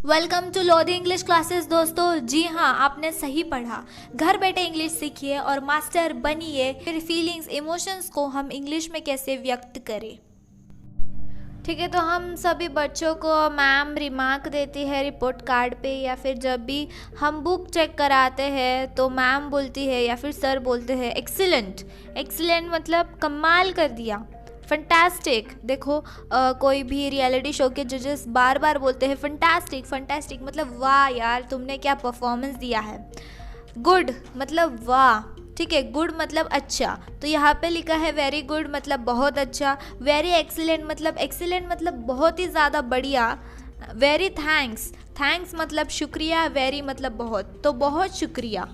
Welcome to Lodhi English classes दोस्तों। जी हाँ, आपने सही पढ़ा। घर बैठे इंग्लिश सीखिए और मास्टर बनिए। फिर फीलिंग्स इमोशंस को हम इंग्लिश में कैसे व्यक्त करें। ठीक है, तो हम सभी बच्चों को मैम रिमार्क देती है रिपोर्ट कार्ड पे, या फिर जब भी हम बुक चेक कराते हैं तो मैम बोलती है या फिर सर बोलते हैं एक्सीलेंट। एक्सीलेंट मतलब कमाल कर दिया, फंटास्टिक। देखो कोई भी रियलिटी शो के जजेस बार बार बोलते हैं फंटास्टिक फंटास्टिक, मतलब वाह यार तुमने क्या परफॉर्मेंस दिया है। गुड मतलब वाह, ठीक है। गुड मतलब अच्छा, तो यहाँ पे लिखा है वेरी गुड मतलब बहुत अच्छा। वेरी एक्सीलेंट मतलब बहुत ही ज़्यादा बढ़िया। वेरी थैंक्स, थैंक्स मतलब शुक्रिया। वेरी मतलब बहुत, तो बहुत शुक्रिया।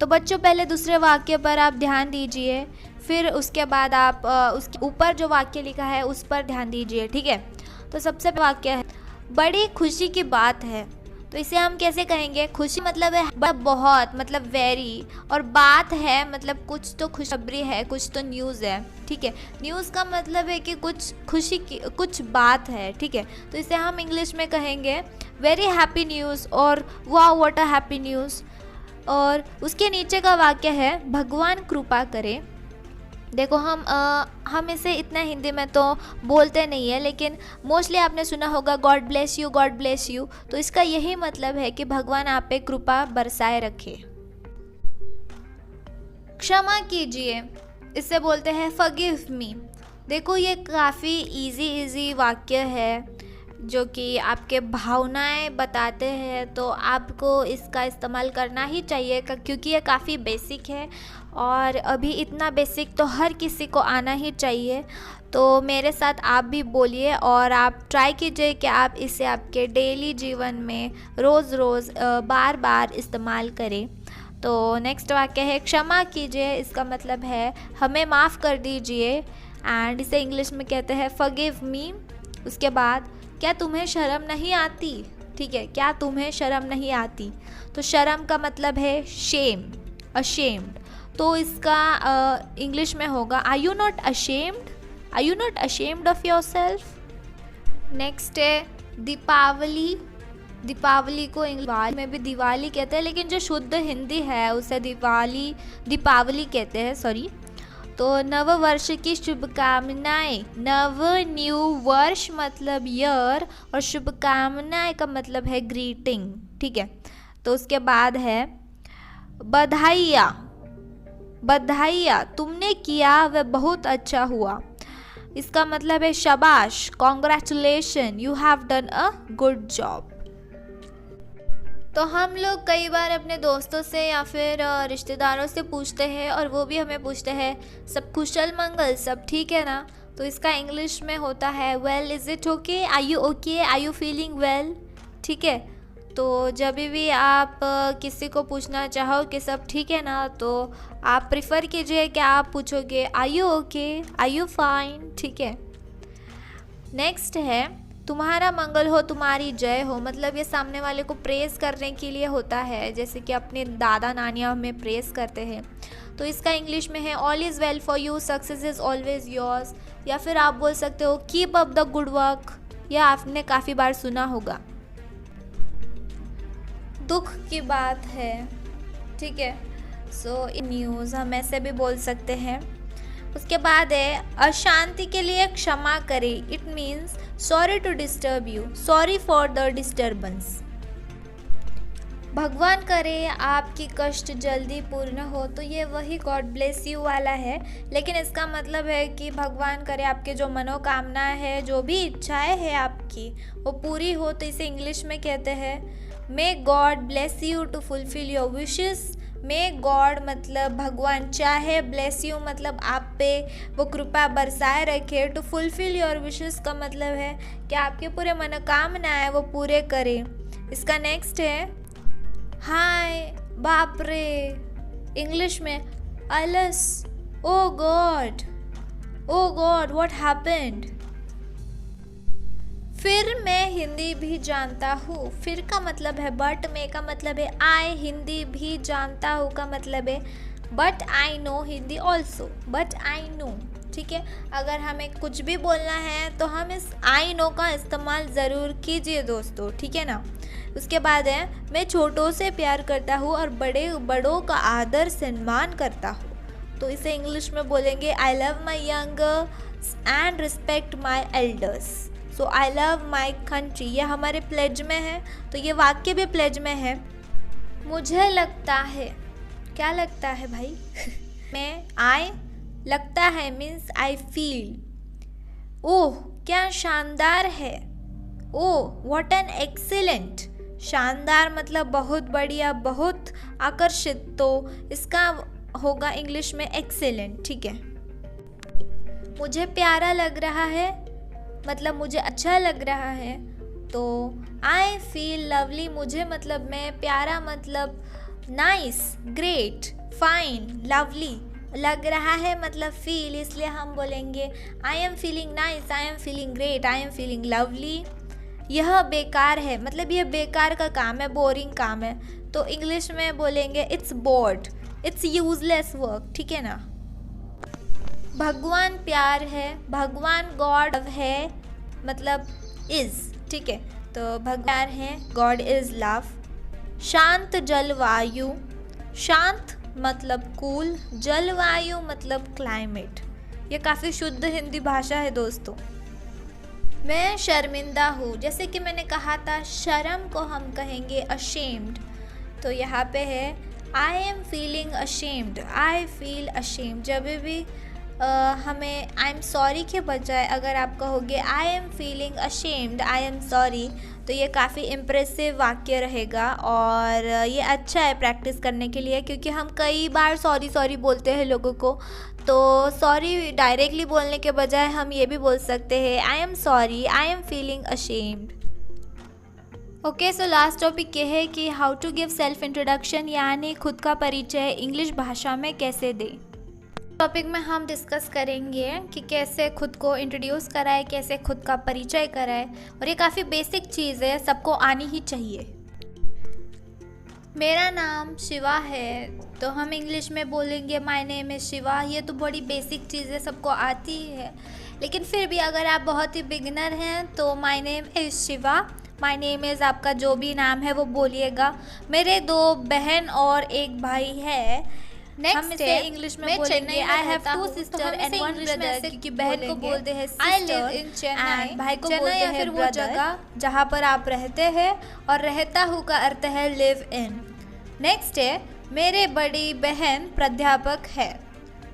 तो बच्चों पहले दूसरे वाक्य पर आप ध्यान दीजिए, फिर उसके बाद आप उसके ऊपर जो वाक्य लिखा है उस पर ध्यान दीजिए, ठीक है। तो सबसे पहला वाक्य है बड़ी खुशी की बात है। तो इसे हम कैसे कहेंगे? खुशी मतलब है बहुत, मतलब वेरी, और बात है मतलब कुछ तो खुशखबरी है, कुछ तो न्यूज़ है, ठीक है। न्यूज़ का मतलब है कि कुछ खुशी की कुछ बात है, ठीक है। तो इसे हम इंग्लिश में कहेंगे वेरी हैप्पी न्यूज़ और wow what a happy news. और उसके नीचे का वाक्य है भगवान कृपा करे। देखो हम इसे इतना हिंदी में तो बोलते नहीं है, लेकिन मोस्टली आपने सुना होगा God bless you, God bless you. तो इसका यही मतलब है कि भगवान आप पे कृपा बरसाए रखे। क्षमा कीजिए, इससे बोलते हैं फॉरगिव मी। देखो ये काफ़ी इजी वाक्य है जो कि आपके भावनाएं बताते हैं, तो आपको इसका इस्तेमाल करना ही चाहिए क्योंकि ये काफ़ी बेसिक है और अभी इतना बेसिक तो हर किसी को आना ही चाहिए। तो मेरे साथ आप भी बोलिए और आप ट्राई कीजिए कि आप इसे आपके डेली जीवन में रोज़ बार बार इस्तेमाल करें। तो नेक्स्ट वाक्य है क्षमा कीजिए, इसका मतलब है हमें माफ़ कर दीजिए, एंड इसे इंग्लिश में कहते हैं फॉरगिव मी। उसके बाद क्या तुम्हें शर्म नहीं आती, ठीक है, क्या तुम्हें शर्म नहीं आती। तो शर्म का मतलब है शेम, अशेम्ड। तो इसका इंग्लिश में होगा are you not ashamed, are you not ashamed of yourself. Next है दीपावली। दीपावली को इंग्लिश में भी दिवाली कहते हैं, लेकिन जो शुद्ध हिंदी है उसे दीपावली कहते हैं, सॉरी। तो नव वर्ष की शुभकामनाएं। नव न्यू वर्ष मतलब ईयर और शुभकामनाएं का मतलब है ग्रीटिंग, ठीक है। तो उसके बाद है बधाइयाँ। बधाइयाँ तुमने किया वह बहुत अच्छा हुआ। इसका मतलब है शाबाश, congratulation, you have done a good job. तो हम लोग कई बार अपने दोस्तों से या फिर रिश्तेदारों से पूछते हैं और वो भी हमें पूछते हैं सब कुशल मंगल, सब ठीक है ना। तो इसका इंग्लिश में होता है well is it okay, are you okay, are you feeling well, ठीक है। तो जब भी आप किसी को पूछना चाहो कि सब ठीक है ना, तो आप प्रिफर कीजिए कि आप पूछोगे are you okay, are you fine, ठीक है। नेक्स्ट है तुम्हारा मंगल हो, तुम्हारी जय हो। मतलब ये सामने वाले को प्रेज़ करने के लिए होता है, जैसे कि अपने दादा नानियाँ हमें प्रेज़ करते हैं। तो इसका इंग्लिश में है all is well for you, success is always yours. या फिर आप बोल सकते हो keep up the good work, यह आपने काफ़ी बार सुना होगा। दुख की बात है, ठीक है। सो न्यूज़ हम ऐसे भी बोल सकते हैं। उसके बाद है अशांति के लिए क्षमा करें। It means sorry to disturb you, sorry for the disturbance. भगवान करे आपकी कष्ट जल्दी पूर्ण हो। तो ये वही गॉड ब्लेस यू वाला है, लेकिन इसका मतलब है कि भगवान करे आपके जो मनोकामना है, जो भी इच्छाएं है आपकी, वो पूरी हो। तो इसे इंग्लिश में कहते हैं may God bless you to fulfil your wishes. May God मतलब भगवान चाहे, ब्लेस यू मतलब आप पे वो कृपा बरसाए रखे। टू फुलफिल योर विशेस का मतलब है कि आपके पूरे मनोकामनाएं वो पूरे करें। इसका नेक्स्ट है हाय, बाप रे, इंग्लिश में अलस, ओ गॉड व्हाट हैपेंड। फिर मैं हिंदी भी जानता हूँ। फिर का मतलब है बट, में का मतलब है आई, हिंदी भी जानता हूँ का मतलब है but I know Hindi also, but I know. ठीक है। अगर हमें कुछ भी बोलना है तो हम इस आई नो का इस्तेमाल ज़रूर कीजिए दोस्तों, ठीक है ना। उसके बाद है मैं छोटों से प्यार करता हूँ और बड़ों का आदर सम्मान करता हूँ। तो इसे इंग्लिश में बोलेंगे I love my youngers and respect my elders. So I love my country, ये हमारे प्लेज में है, तो ये वाक्य भी प्लेज में है। मुझे लगता है, क्या लगता है भाई मैं आई लगता है मीन्स आई फील। ओह क्या शानदार है, ओह व्हाट एन एक्सीलेंट। शानदार मतलब बहुत बढ़िया, बहुत आकर्षित, तो इसका होगा इंग्लिश में एक्सीलेंट, ठीक है। मुझे प्यारा लग रहा है मतलब मुझे अच्छा लग रहा है, तो आई फील लवली, मुझे मतलब मैं, प्यारा मतलब नाइस, ग्रेट, फाइन, लवली, लग रहा है मतलब फील, इसलिए हम बोलेंगे आई am feeling nice, I am feeling great, I am feeling lovely. यह बेकार है मतलब यह बेकार का काम है, बोरिंग काम है, तो इंग्लिश में बोलेंगे it's board, it's useless work, ठीक है ना। भगवान प्यार है, भगवान गॉड है मतलब इज, ठीक है, तो भगवान है, गॉड इज लव। शांत जलवायु, शांत मतलब कूल, जलवायु मतलब क्लाइमेट। ये काफ़ी शुद्ध हिंदी भाषा है दोस्तों। मैं शर्मिंदा हूँ, जैसे कि मैंने कहा था शर्म को हम कहेंगे अशेम्ड, तो यहाँ पे है आई am feeling ashamed, I feel ashamed. जब भी हमें आई एम सॉरी के बजाय अगर आप कहोगे आई am feeling ashamed, I am sorry, तो ये काफ़ी इम्प्रेसिव वाक्य रहेगा और ये अच्छा है प्रैक्टिस करने के लिए, क्योंकि हम कई बार सॉरी सॉरी बोलते हैं लोगों को। तो सॉरी डायरेक्टली बोलने के बजाय हम ये भी बोल सकते हैं I am sorry, I am feeling ashamed. Okay, so last topic ये है कि how to give self introduction, यानी खुद का परिचय इंग्लिश भाषा में कैसे दें। टॉपिक में हम डिस्कस करेंगे कि कैसे खुद को इंट्रोड्यूस कराए, कैसे खुद का परिचय कराए, और ये काफ़ी बेसिक चीज़ है, सबको आनी ही चाहिए। मेरा नाम शिवा है, तो हम इंग्लिश में बोलेंगे माय नेम इज़ शिवा। ये तो बड़ी बेसिक चीज़ है, सबको आती ही है, लेकिन फिर भी अगर आप बहुत ही बिगिनर हैं तो my name is Shiva, my name is आपका जो भी नाम है वो बोलिएगा। मेरे 2 बहन और 1 भाई है। नेक्स्ट इसे इंग्लिश में बोलेंगे I have 2 sister and 1 brother, क्योंकि बहन को बोलते हैं sister, I live in Chennai, भाई को बोलते हैं फिर वो जगह जहाँ पर आप रहते हैं, और रहता हूँ का अर्थ है लिव इन। नेक्स्ट है मेरे बड़ी बहन प्राध्यापक है,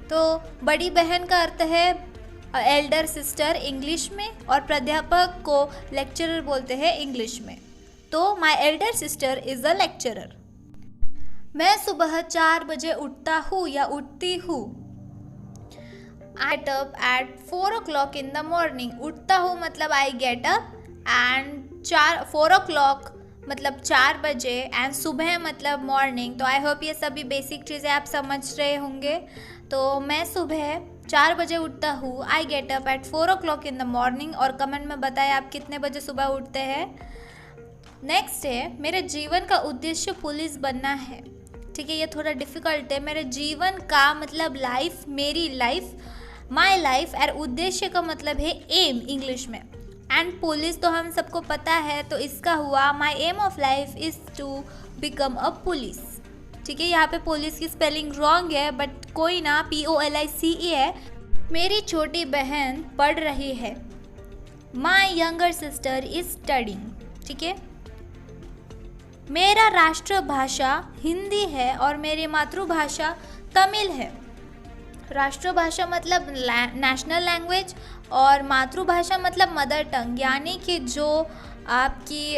तो बड़ी बहन का अर्थ है एल्डर सिस्टर इंग्लिश में, और प्राध्यापक को लेक्चरर बोलते हैं इंग्लिश में, तो my Elder sister is a lecturer. मैं सुबह 4 बजे उठता हूँ या उठती हूँ। I get up at 4 o'clock in the morning. उठता हूँ मतलब I get up, and 4 o'clock मतलब 4 बजे, एंड सुबह मतलब मॉर्निंग। तो आई होप ये सभी बेसिक चीज़ें आप समझ रहे होंगे। तो मैं सुबह 4 बजे उठता हूँ, I get up at 4 o'clock in the morning, और कमेंट में बताएं आप कितने बजे सुबह उठते हैं। नेक्स्ट है मेरे जीवन का उद्देश्य पुलिस बनना है, ठीक है, ये थोड़ा डिफ़िकल्ट है। मेरे जीवन का मतलब लाइफ, मेरी लाइफ, माय लाइफ, और उद्देश्य का मतलब है एम इंग्लिश में, एंड पुलिस तो हम सबको पता है, तो इसका हुआ my aim of life is to become a police, ठीक है। यहाँ पे पुलिस की स्पेलिंग रॉन्ग है, बट कोई ना, POLICE है। मेरी छोटी बहन पढ़ रही है, my younger sister is studying, ठीक है। मेरा राष्ट्रभाषा हिंदी है और मेरी मातृभाषा तमिल है। राष्ट्रभाषा मतलब नेशनल लैंग्वेज, और मातृभाषा मतलब मदर टंग, यानी कि जो आपकी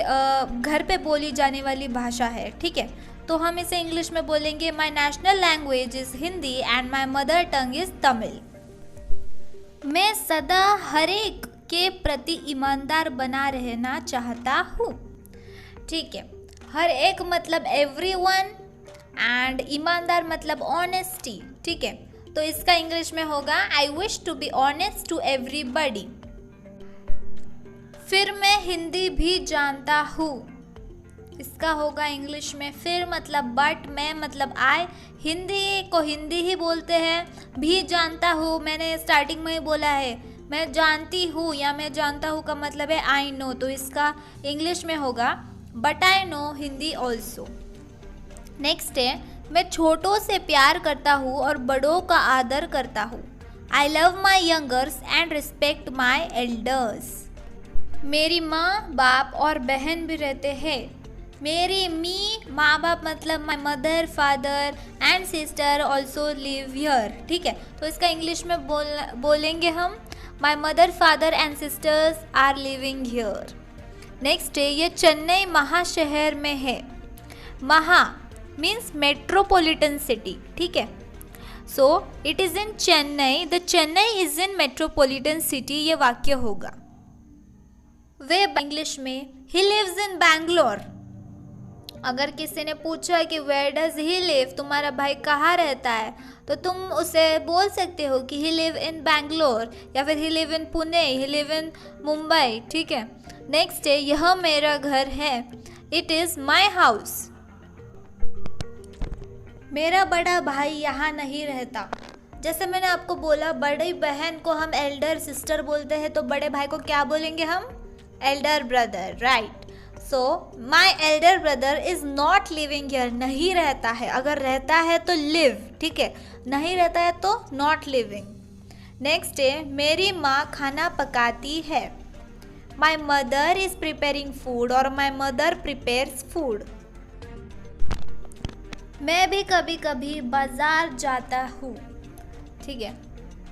घर पे बोली जाने वाली भाषा है, ठीक है। तो हम इसे इंग्लिश में बोलेंगे my national language is Hindi and my mother tongue is Tamil. मैं सदा हर एक के प्रति ईमानदार बना रहना चाहता हूँ, ठीक है। हर एक मतलब एवरीवन, एंड ईमानदार मतलब ऑनेस्टी, ठीक है। तो इसका इंग्लिश में होगा I wish to be honest to इसका होगा इंग्लिश में फिर मतलब बट, मैं मतलब आई। हिंदी को हिंदी ही बोलते हैं। भी जानता हूँ, मैंने स्टार्टिंग में ही बोला है, मैं जानती हूँ या मैं जानता हूँ का मतलब है आई नो, तो इसका इंग्लिश में होगा but I know Hindi also. Next है, मैं छोटों से प्यार करता हूँ और बड़ों का आदर करता हूँ। I love my youngers and respect my elders. मेरी माँ बाप और बहन भी रहते हैं। मेरी माँ बाप मतलब my mother father and sister also live here. ठीक है, तो इसका इंग्लिश में बोलेंगे हम my mother father and sisters are living here. Next है, ये चेन्नई महाशहर में है। महा मीन्स मेट्रोपॉलिटन सिटी। ठीक है, so it is in Chennai, the Chennai is in metropolitan city, ये वाक्य होगा। वे इंग्लिश में ही लिव्स इन बैंगलोर। अगर किसी ने पूछा कि वेयर डज ही लिव, तुम्हारा भाई कहाँ रहता है, तो तुम उसे बोल सकते हो कि ही लिव इन बैंगलोर या फिर he live in Pune, he live in Mumbai. ठीक है, नेक्स्ट है, यह मेरा घर है। It is my house. मेरा बड़ा भाई यहाँ नहीं रहता। जैसे मैंने आपको बोला, बड़ी बहन को हम एल्डर सिस्टर बोलते हैं, तो बड़े भाई को क्या बोलेंगे हम? Elder brother, right. So my elder brother is not living here, नहीं रहता है। अगर रहता है तो लिव, ठीक है, नहीं रहता है तो नॉट लिविंग। नेक्स्ट है, मेरी माँ खाना पकाती है। My mother is preparing food और माई मदर प्रिपेयर्स फूड। मैं भी कभी कभी बाजार जाता हूँ। ठीक है,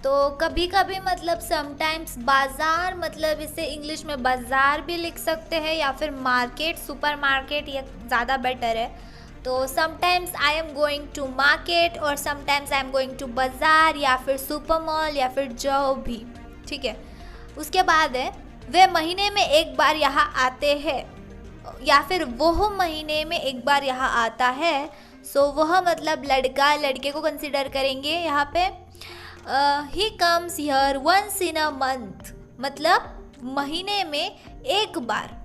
तो कभी कभी मतलब समटाइम्स, बाजार मतलब इसे इंग्लिश में बाजार भी लिख सकते हैं या फिर मार्केट, सुपर मार्केट, ये ज़्यादा बेटर है। तो sometimes I am going to market और sometimes I am going to बाजार या फिर सुपर मॉल या फिर जो भी। ठीक है, उसके बाद है, वे महीने में एक बार यहाँ आते हैं या फिर वह महीने में एक बार यहाँ आता है। सो वह मतलब लड़का लड़के को कंसिडर करेंगे यहाँ पे। He comes here once in a month, मतलब महीने में एक बार।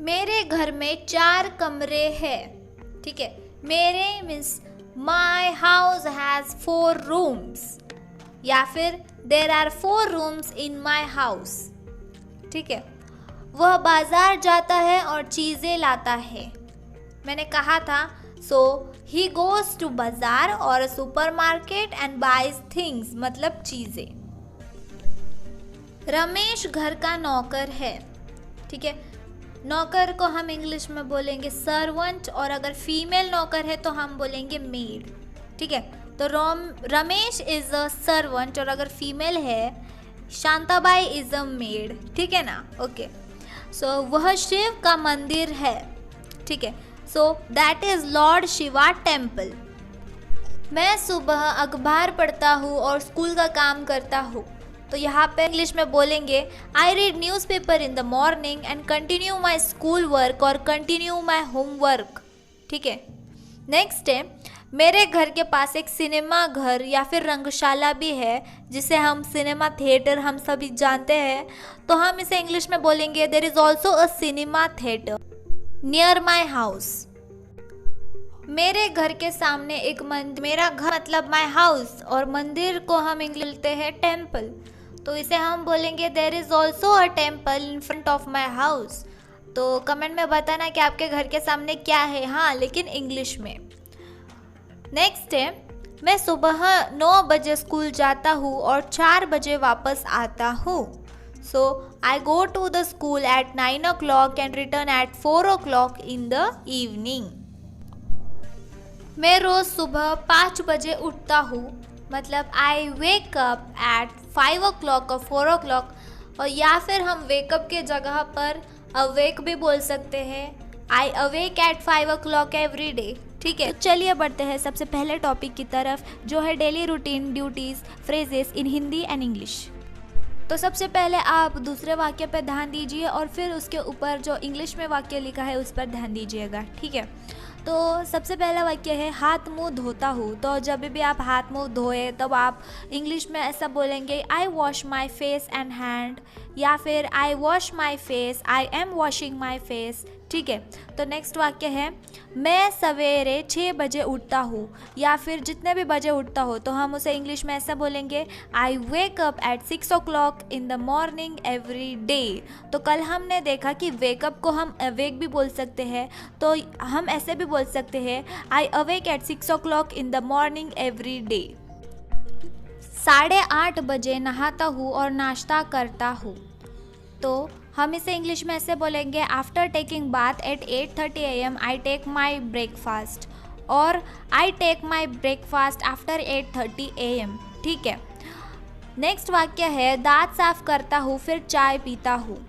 मेरे घर में 4 कमरे हैं। ठीक है, मेरे means my house has 4 rooms या फिर there are 4 rooms in my house. ठीक है, वह बाजार जाता है और चीज़ें लाता है। मैंने कहा था, सो ही गोज टू बाजार और supermarket and buys things, मतलब चीज़ें। रमेश घर का नौकर है। ठीक है, नौकर को हम इंग्लिश में बोलेंगे सर्वेंट और अगर फीमेल नौकर है तो हम बोलेंगे मेड। ठीक है, तो रमेश इज अ सर्वेंट और अगर फीमेल है शांताबाई इज अ मेड। ठीक है ना, ओके। सो वह शिव का मंदिर है। ठीक है, so that is Lord Shiva temple. मैं सुबह अखबार पढ़ता हूँ और स्कूल का काम करता हूँ। तो यहाँ पे इंग्लिश में बोलेंगे I read newspaper in the morning and continue my school work और कंटिन्यू माई होमवर्क। ठीक है, नेक्स्ट है, मेरे घर के पास एक सिनेमा घर या फिर रंगशाला भी है, जिसे हम सिनेमा थिएटर हम सभी जानते हैं। तो हम इसे इंग्लिश में बोलेंगे there is also a cinema theatre near my house. मेरे घर के सामने एक मंदिर, मेरा घर मतलब माई हाउस और मंदिर को हम इंग्लिश बोलते हैं टेम्पल। तो इसे हम बोलेंगे there is also a temple in front of my house. तो कमेंट में बताना कि आपके घर के सामने क्या है, हाँ लेकिन इंग्लिश में। नेक्स्ट है, मैं सुबह 9 बजे स्कूल जाता हूँ और 4 बजे वापस आता हूँ। So I go to the school at 9 o'clock and return at 4 o'clock in the evening. मैं रोज़ सुबह 5 बजे उठता हूँ, मतलब आई वेक अप एट 5 o'clock और 4 o'clock, और या फिर हम वेकअप के जगह पर अवेक भी बोल सकते हैं। I awake at 5 o'clock every day. ठीक है, तो चलिए बढ़ते हैं सबसे पहले टॉपिक की तरफ, जो है daily routine duties phrases in Hindi and English. तो सबसे पहले आप दूसरे वाक्य पर ध्यान दीजिए और फिर उसके ऊपर जो इंग्लिश में वाक्य लिखा है उस पर ध्यान दीजिएगा। ठीक है, तो सबसे पहला वाक्य है हाथ मुंह धोता हूँ। तो जब भी आप हाथ मुंह धोए तब आप इंग्लिश में ऐसा बोलेंगे I wash my face and hand या फिर I wash my face, I am washing my face. ठीक है, तो नेक्स्ट वाक्य है मैं सवेरे 6 बजे उठता हूँ, या फिर जितने भी बजे उठता हो तो हम उसे इंग्लिश में ऐसा बोलेंगे I wake up at 6 o'clock in the morning every day. तो कल हमने देखा कि वेकअप को हम अवेक भी बोल सकते हैं, तो हम ऐसे भी बोल सकते हैं I awake at 6 o'clock in the morning every day. 8:30 बजे नहाता हूँ और नाश्ता करता हूँ, तो हम इसे इंग्लिश में ऐसे बोलेंगे after taking bath at 8:30 AM I take my breakfast, और I take my breakfast after 8:30 AM। ठीक है, नेक्स्ट वाक्य है दांत साफ करता हूँ फिर चाय पीता हूँ।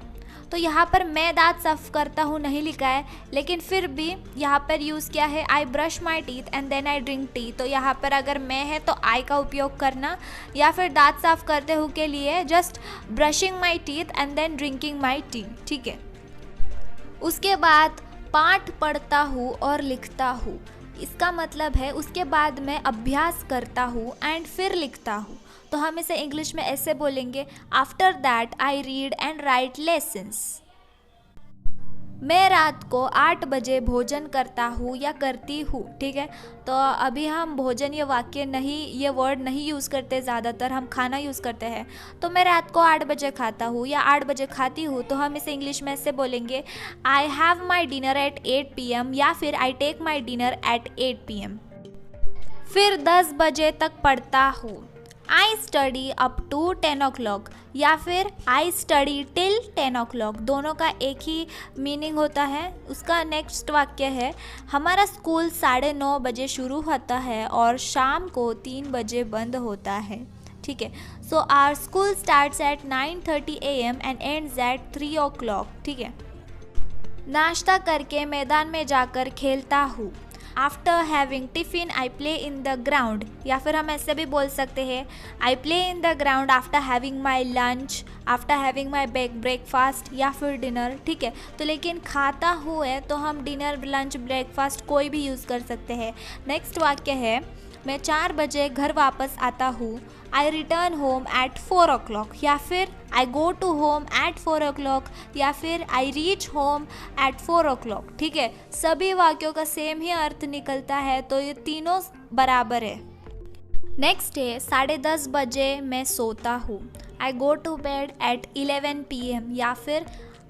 तो यहाँ पर मैं दांत साफ करता हूँ नहीं लिखा है, लेकिन फिर भी यहाँ पर यूज़ किया है I brush my teeth and then I drink tea. तो यहाँ पर अगर मैं है तो आई का उपयोग करना, या फिर दांत साफ करते हुए के लिए just brushing my teeth and then drinking my tea. ठीक है, उसके बाद पाठ पढ़ता हूँ और लिखता हूँ, इसका मतलब है उसके बाद मैं अभ्यास करता हूँ एंड फिर लिखता हूँ। तो हम इसे इंग्लिश में ऐसे बोलेंगे after that I read and right lessons. मैं रात को 8 बजे भोजन करता हूँ या करती हूँ। ठीक है, तो अभी हम भोजन ये वाक्य नहीं, ये वर्ड नहीं यूज़ करते, ज़्यादातर हम खाना यूज़ करते हैं। तो मैं रात को 8 बजे खाता हूँ या 8 बजे खाती हूँ, तो हम इसे इंग्लिश में ऐसे बोलेंगे I have my dinner at 8 PM या फिर I take my dinner at 8 PM। फिर 10 बजे तक पढ़ता हूँ, I study up to 10 o'clock या फिर आई स्टडी टिल 10 o'clock, दोनों का एक ही मीनिंग होता है। उसका नेक्स्ट वाक्य है हमारा स्कूल 9:30 बजे शुरू होता है और शाम को 3 बजे बंद होता है। ठीक है, so our school starts at 9:30 AM and ends at 3 o'clock। ठीक है, नाश्ता करके मैदान में जाकर खेलता हूँ, after having tiffin I play in the ground, या फिर हम ऐसे भी बोल सकते हैं I play in the ground after having my lunch, after having my breakfast या फिर डिनर। ठीक है, तो लेकिन खाता हूँ है तो हम डिनर, लंच, ब्रेकफास्ट कोई भी यूज़ कर सकते हैं। नेक्स्ट वाक्य है मैं 4 बजे घर वापस आता हूँ, आई रिटर्न होम एट 4 o'clock या फिर I go to home at 4 o'clock या फिर I reach home at 4 o'clock। ठीक है, सभी वाक्यों का सेम ही अर्थ निकलता है, तो ये तीनों बराबर है। नेक्स्ट है 10:30 बजे मैं सोता हूँ, I go to bed at 11 PM या फिर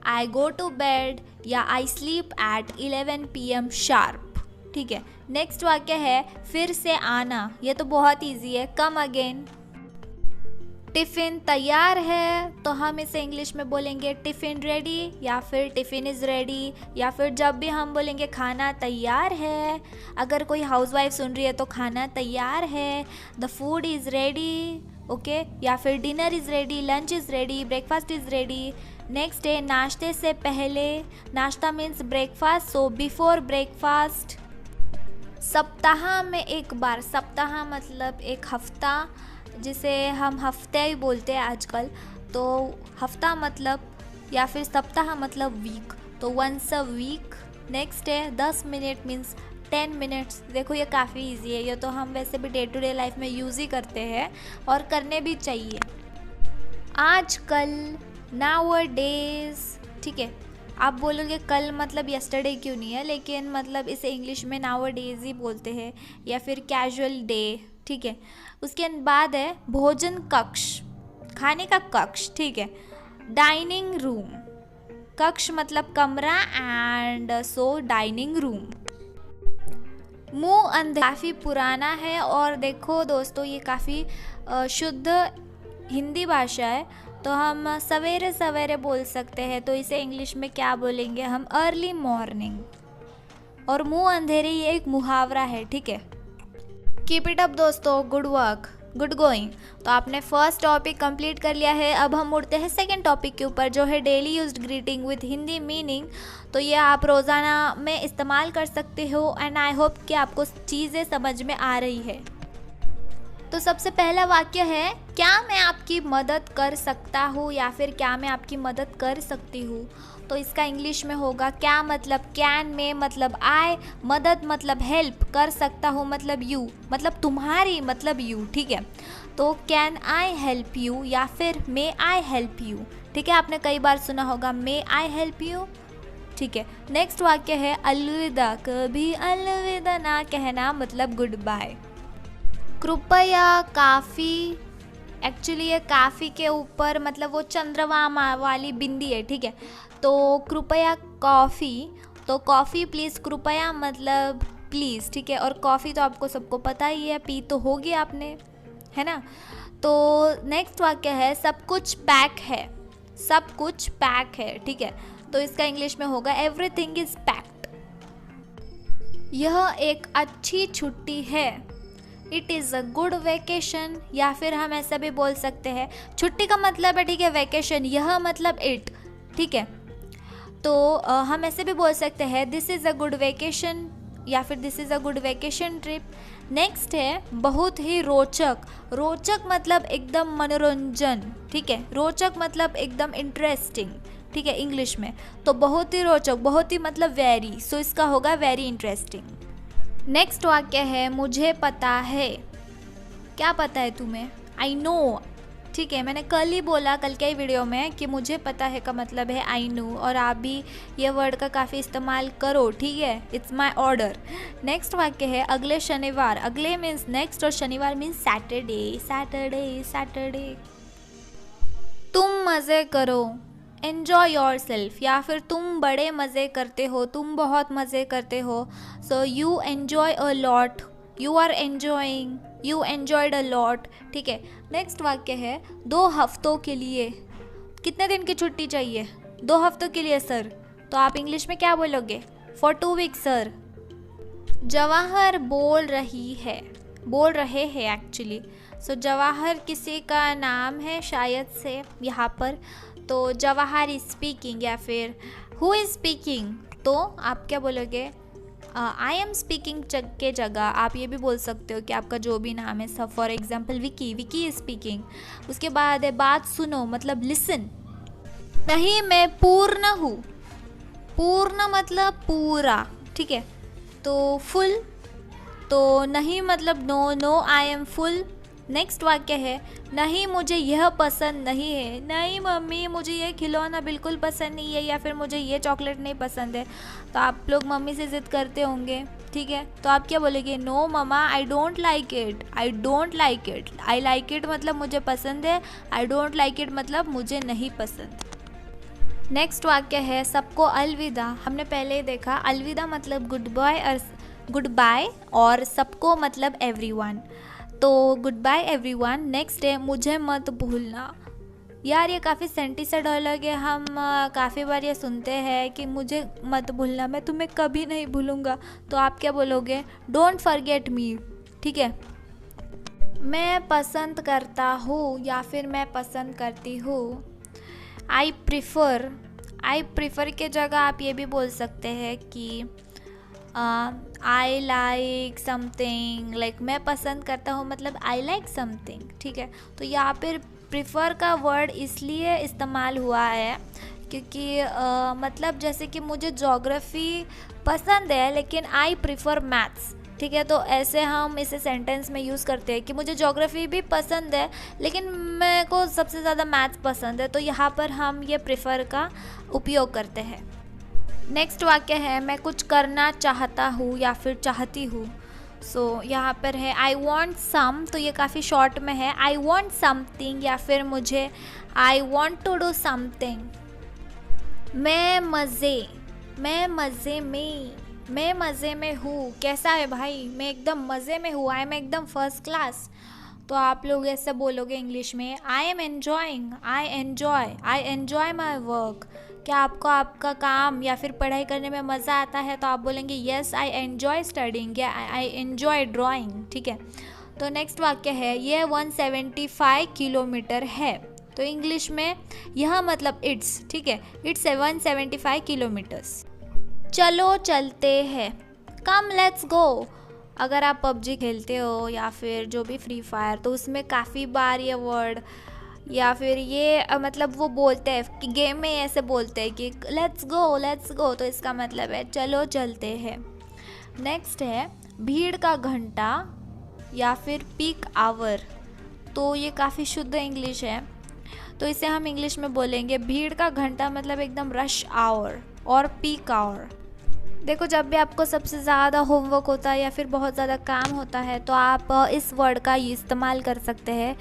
आई गो टू बेड या I sleep at 11 PM sharp. ठीक है, नेक्स्ट वाक्य है फिर से आना, ये तो बहुत इजी है, कम अगेन। टिफ़िन तैयार है, तो हम इसे इंग्लिश में बोलेंगे टिफ़िन रेडी या फिर टिफ़िन इज़ रेडी, या फिर जब भी हम बोलेंगे खाना तैयार है, अगर कोई हाउसवाइफ सुन रही है तो खाना तैयार है, the food is ready. Okay, या फिर dinner is ready, lunch is ready, breakfast is ready. Next है नाश्ते से पहले, नाश्ता means breakfast, so before breakfast. सप्ताह में एक बार, सप्ताह मतलब एक हफ्ता, जिसे हम हफ्ते ही बोलते हैं आजकल, तो हफ्ता मतलब या फिर सप्ताह मतलब वीक, तो वंस अ वीक। नेक्स्ट है 10 मिनट मीन्स 10 मिनट्स। देखो ये काफ़ी इजी है, ये तो हम वैसे भी डे टू डे लाइफ में यूज़ ही करते हैं और करने भी चाहिए आजकल, नाउअडेज। ठीक है, आप बोलोगे कल मतलब यस्टरडे क्यों नहीं है, लेकिन मतलब इसे इंग्लिश में नाउअडेज ही बोलते हैं, या फिर कैजुअल डे। ठीक है, उसके बाद है भोजन कक्ष, खाने का कक्ष। ठीक है, डाइनिंग रूम, कक्ष मतलब कमरा एंड सो डाइनिंग रूम। मुंह अंधे काफ़ी पुराना है, और देखो दोस्तों ये काफ़ी शुद्ध हिंदी भाषा है, तो हम सवेरे सवेरे बोल सकते हैं, तो इसे इंग्लिश में क्या बोलेंगे हम, अर्ली मॉर्निंग। और मुंह अंधेरे ये एक मुहावरा है। ठीक है, कीप इट अप दोस्तों, गुड वर्क, गुड गोइंग। तो आपने फर्स्ट टॉपिक कंप्लीट कर लिया है, अब हम उड़ते हैं सेकंड टॉपिक के ऊपर, जो है daily used greeting with Hindi meaning. तो ये आप रोज़ाना में इस्तेमाल कर सकते हो, एंड आई होप कि आपको चीज़ें समझ में आ रही है। तो सबसे पहला वाक्य है क्या मैं आपकी मदद कर सकता हूँ, या फिर क्या मैं आपकी मदद कर सकती हूँ। तो इसका इंग्लिश में होगा क्या मतलब कैन, में मतलब आई, मदद मतलब हेल्प, कर सकता हूँ मतलब यू, मतलब तुम्हारी मतलब यू। ठीक है, तो कैन आई हेल्प यू या फिर मे आई हेल्प यू। ठीक है, आपने कई बार सुना होगा मे आई हेल्प यू। ठीक है, नेक्स्ट वाक्य है अलविदा, कभी अलविदा ना कहना मतलब गुड बाय। कृपया, काफ़ी, एक्चुअली ये काफ़ी के ऊपर मतलब वो चंद्रमा वाली बिंदी है, ठीक है। तो कृपया कॉफ़ी, तो कॉफ़ी प्लीज़, कृपया मतलब प्लीज़, ठीक है। और कॉफ़ी तो आपको सबको पता ही है, पी तो होगी आपने, है ना। तो नेक्स्ट वाक्य है सब कुछ पैक है, सब कुछ पैक है, ठीक है। तो इसका इंग्लिश में होगा एवरीथिंग इज पैक्ड। यह एक अच्छी छुट्टी है, it is a good vacation, या फिर हम ऐसा भी बोल सकते हैं, छुट्टी का मतलब है, ठीक है, वेकेशन, यह मतलब इट, ठीक है। तो हम ऐसे भी बोल सकते हैं this is a good vacation, या फिर this is a good vacation trip. Next है बहुत ही रोचक, रोचक मतलब एकदम मनोरंजन, ठीक है, रोचक मतलब एकदम इंटरेस्टिंग, ठीक है, इंग्लिश में। तो बहुत ही रोचक, बहुत ही मतलब वेरी, सो इसका होगा वेरी इंटरेस्टिंग। नेक्स्ट वाक्य है मुझे पता है, क्या पता है तुम्हें, आई नो, ठीक है। मैंने कल ही बोला, कल के ही वीडियो में, कि मुझे पता है का मतलब है आई नो, और आप भी ये वर्ड का काफ़ी इस्तेमाल करो, ठीक है, इट्स माय ऑर्डर। नेक्स्ट वाक्य है अगले शनिवार, अगले मीन्स नेक्स्ट और शनिवार मीन्स सैटरडे, सैटरडे, सैटरडे। तुम मज़े करो, एन्जॉय योर सेल्फ, या फिर तुम बड़े मज़े करते हो, तुम बहुत मज़े करते हो, so you enjoy a lot, you are enjoying, you enjoyed a lot, ठीक है। नेक्स्ट वाक्य है 2 हफ्तों के लिए, कितने दिन की छुट्टी चाहिए, 2 हफ्तों के लिए सर, तो आप इंग्लिश में क्या बोलोगे, फॉर 2 वीक्स सर। जवाहर बोल रही है, बोल रहे हैं एक्चुअली, सो जवाहर किसी का नाम है शायद से यहाँ पर, तो जवाहर इज स्पीकिंग, या फिर हु इज़ स्पीकिंग, तो आप क्या बोलोगे, आई एम स्पीकिंग के जगह आप ये भी बोल सकते हो कि आपका जो भी नाम है, सब for example Vicky, Vicky is speaking. उसके बाद है बात सुनो मतलब लिसन। नहीं मैं पूर्ण हूँ, पूर्ण मतलब पूरा, ठीक है। तो फुल, तो नहीं मतलब no, no I am full. Next वाक्य है नहीं मुझे यह पसंद नहीं है, नहीं मम्मी मुझे ये खिलौना बिल्कुल पसंद नहीं है, या फिर मुझे ये चॉकलेट नहीं पसंद है। तो आप लोग मम्मी से ज़िद करते होंगे, ठीक है, तो आप क्या बोलेंगे, no mamma I don't like it, I don't like it, I like it मतलब मुझे पसंद है, आई डोंट लाइक इट मतलब मुझे नहीं पसंद। नेक्स्ट वाक्य है सबको अलविदा, हमने पहले ही देखा, अलविदा मतलब गुड बाय, और गुड बाय, और सबको मतलब एवरीवन, तो गुड बाय एवरीवन। नेक्स्ट है मुझे मत भूलना, यार ये काफ़ी सेंटी सा डायलॉग है, हम काफ़ी बार ये सुनते हैं कि मुझे मत भूलना, मैं तुम्हें कभी नहीं भूलूंगा, तो आप क्या बोलोगे, डोंट फॉरगेट मी, ठीक है। मैं पसंद करता हूँ, या फिर मैं पसंद करती हूँ, आई प्रिफ़र, आई प्रिफ़र के जगह आप ये भी बोल सकते हैं कि आई लाइक समथिंग, लाइक मैं पसंद करता हूँ मतलब आई लाइक समथिंग, ठीक है। तो यहाँ पर प्रिफ़र का वर्ड इसलिए इस्तेमाल हुआ है क्योंकि मतलब जैसे कि मुझे ज्योग्राफी पसंद है लेकिन आई प्रिफ़र मैथ्स, ठीक है। तो ऐसे हम इसे सेंटेंस में यूज़ करते हैं कि मुझे ज्योग्राफी भी पसंद है लेकिन मेरे को सबसे ज़्यादा मैथ्स पसंद है, तो यहाँ पर हम ये प्रिफ़र का उपयोग करते हैं। नेक्स्ट वाक्य है मैं कुछ करना चाहता हूँ या फिर चाहती हूँ, सो यहाँ पर है आई वॉन्ट सम, तो ये काफ़ी शॉर्ट में है, आई वॉन्ट समथिंग, या फिर मुझे I want to do something. मैं मज़े में हूँ, कैसा है भाई, मैं एकदम मज़े में हूँ, आई एम एकदम फर्स्ट क्लास, तो आप लोग ऐसे बोलोगे इंग्लिश में I am enjoying, I enjoy my work. क्या आपको आपका काम या फिर पढ़ाई करने में मज़ा आता है, तो आप बोलेंगे येस आई एन्जॉय स्टडिंग, या आई एन्जॉय ड्राइंग, ठीक है। तो नेक्स्ट वाक्य है ये 175 किलोमीटर है, तो इंग्लिश में यह मतलब इट्स, ठीक है, इट्स 175 किलोमीटर्स। चलो चलते हैं, कम लेट्स गो। अगर आप पबजी खेलते हो या फिर जो भी फ्री फायर, तो उसमें काफ़ी बार ये वर्ड या फिर ये मतलब वो बोलते हैं कि गेम में ऐसे बोलते हैं कि लेट्स गो, तो इसका मतलब है चलो चलते हैं। नेक्स्ट है भीड़ का घंटा या फिर पीक आवर, तो ये काफ़ी शुद्ध इंग्लिश है। तो इसे हम इंग्लिश में बोलेंगे भीड़ का घंटा, मतलब एकदम रश आवर और पीक आवर। देखो, जब भी आपको सबसे ज़्यादा होमवर्क होता है या फिर बहुत ज़्यादा काम होता है तो आप इस वर्ड का इस्तेमाल कर सकते हैं।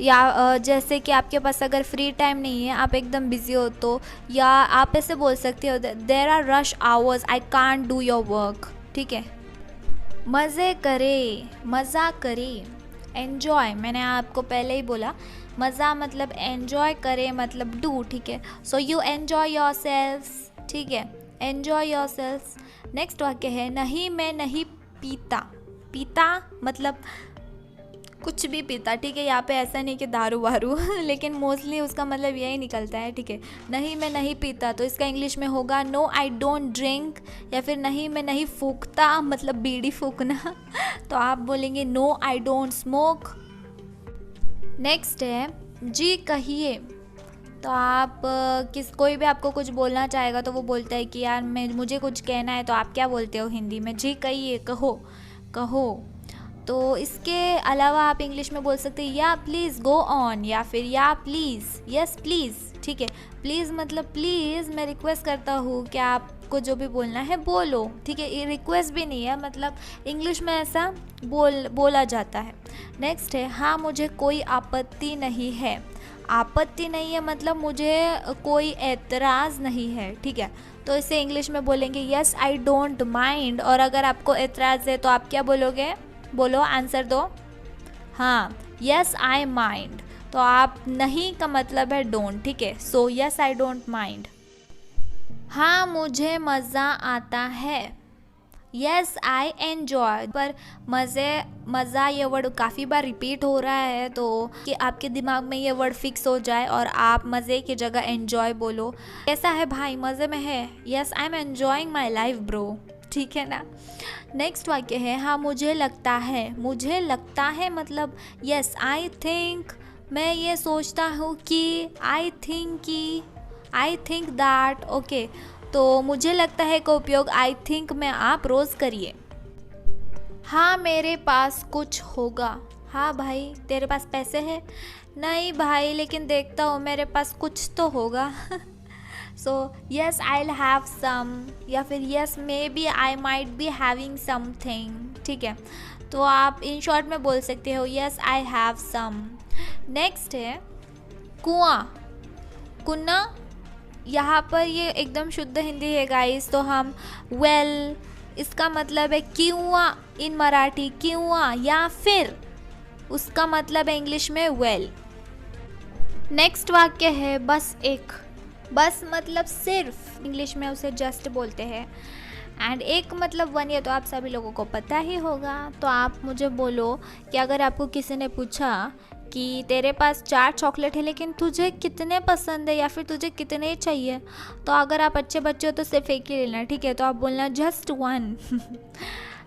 या जैसे कि आपके पास अगर फ्री टाइम नहीं है, आप एकदम बिज़ी हो, तो या आप ऐसे बोल सकते हो there are rush hours, I can't do your work. ठीक है। मज़े करे, मज़ा करे, एन्जॉय, मैंने आपको पहले ही बोला, मज़ा मतलब एन्जॉय करे मतलब डू। ठीक है। So you enjoy your selfs. ठीक है, एन्जॉय योर सेल्फ्स। नेक्स्ट वाक्य है नहीं मैं नहीं पीता। पीता मतलब कुछ भी पीता। ठीक है, यहाँ पे ऐसा नहीं कि दारू वारू लेकिन मोस्टली उसका मतलब यही निकलता है। ठीक है, नहीं मैं नहीं पीता, तो इसका इंग्लिश में होगा नो आई डोंट ड्रिंक। या फिर नहीं मैं नहीं फूकता, मतलब बीड़ी फूकना तो आप बोलेंगे no I don't smoke. Next है जी कहिए। तो आप कोई भी आपको कुछ बोलना चाहेगा तो वो बोलता है कि यार मुझे कुछ कहना है, तो आप क्या बोलते हो हिंदी में? जी कहिए, कहो, कहो। तो इसके अलावा आप इंग्लिश में बोल सकते हैं या प्लीज़ गो ऑन, या फिर या प्लीज़, यस प्लीज़। ठीक है, प्लीज़ मतलब प्लीज़ मैं रिक्वेस्ट करता हूँ कि आपको जो भी बोलना है बोलो। ठीक है, ये रिक्वेस्ट भी नहीं है, मतलब इंग्लिश में ऐसा बोला जाता है। नेक्स्ट है हाँ मुझे कोई आपत्ति नहीं है। आपत्ति नहीं है मतलब मुझे कोई एतराज़ नहीं है। ठीक है, तो इसे इंग्लिश में बोलेंगे यस आई डोंट माइंड। और अगर आपको एतराज़ है तो आप क्या बोलोगे? बोलो, आंसर दो। हाँ, यस आई माइंड। तो आप नहीं का मतलब है डोंट। ठीक है, सो यस आई डोंट माइंड। हाँ मुझे मज़ा आता है, यस आई एन्जॉय। पर मज़ा ये वर्ड काफ़ी बार रिपीट हो रहा है, तो कि आपके दिमाग में ये वर्ड फिक्स हो जाए और आप मज़े की जगह एन्जॉय बोलो। कैसा है भाई, मज़े में है? Yes I am enjoying my life bro. ठीक है ना। नेक्स्ट वाक्य है हाँ मुझे लगता है। मुझे लगता है मतलब यस आई थिंक, मैं ये सोचता हूँ कि, आई थिंक दैट। ओके, तो मुझे लगता है का उपयोग आई थिंक में आप रोज़ करिए। हाँ मेरे पास कुछ होगा। हाँ भाई तेरे पास पैसे हैं? नहीं भाई, लेकिन देखता हूँ मेरे पास कुछ तो होगा so yes I will have some, या फिर yes maybe I might be having something. ठीक है, तो आप इन शॉर्ट में बोल सकते हो yes I have some. Next है कुआं, कुन्ना। यहाँ पर ये एकदम शुद्ध हिंदी है गाइस, तो हम वेल, इसका मतलब है कुआं इन मराठी, कुआं, या फिर उसका मतलब है इंग्लिश में वेल। नेक्स्ट वाक्य है बस एक। बस मतलब सिर्फ, इंग्लिश में उसे जस्ट बोलते हैं। एंड एक मतलब वन, ये तो आप सभी लोगों को पता ही होगा। तो आप मुझे बोलो कि अगर आपको किसी ने पूछा कि तेरे पास 4 चॉकलेट है लेकिन तुझे कितने पसंद है या फिर तुझे कितने चाहिए, तो अगर आप अच्छे बच्चे हो तो सिर्फ एक ही लेना। ठीक है, तो आप बोलना जस्ट 1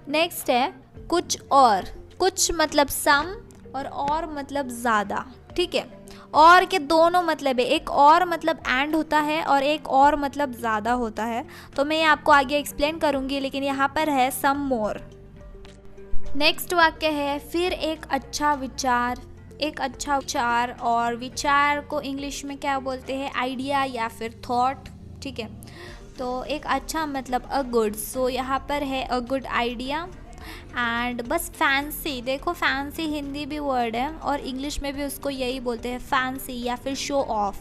नेक्स्ट है कुछ और। कुछ मतलब सम और मतलब ज़्यादा। ठीक है, और के दोनों मतलब है, एक और मतलब एंड होता है और एक और मतलब ज़्यादा होता है। तो मैं आपको आगे एक्सप्लेन करूँगी, लेकिन यहाँ पर है सम मोर। नेक्स्ट वाक्य है फिर एक अच्छा विचार। एक अच्छा विचार, और विचार को इंग्लिश में क्या बोलते हैं? आइडिया या फिर थॉट। ठीक है, तो एक अच्छा मतलब अ गुड, सो यहाँ पर है अ गुड आइडिया। एंड बस फैंसी, देखो फैंसी हिंदी भी वर्ड है और इंग्लिश में भी उसको यही बोलते हैं फैंसी या फिर शो ऑफ।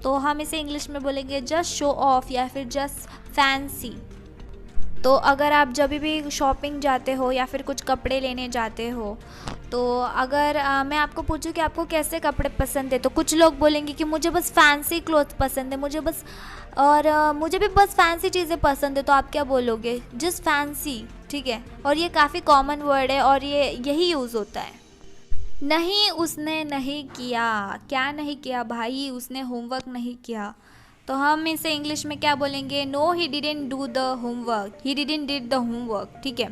तो हम इसे इंग्लिश में बोलेंगे जस्ट शो ऑफ या फिर जस्ट फैंसी। तो अगर आप जब भी शॉपिंग जाते हो या फिर कुछ कपड़े लेने जाते हो, तो अगर मैं आपको पूछूं कि आपको कैसे कपड़े पसंद है, तो कुछ लोग बोलेंगे कि मुझे बस फैंसी क्लोथ पसंद है, मुझे भी बस फैंसी चीज़ें पसंद है। तो आप क्या बोलोगे? Just fancy. ठीक है, और ये काफ़ी कॉमन वर्ड है और ये यही यूज़ होता है। नहीं उसने नहीं किया। क्या नहीं किया भाई? उसने होमवर्क नहीं किया। तो हम इसे इंग्लिश में क्या बोलेंगे? No he didn't do the homework, he didn't did the homework. ठीक है,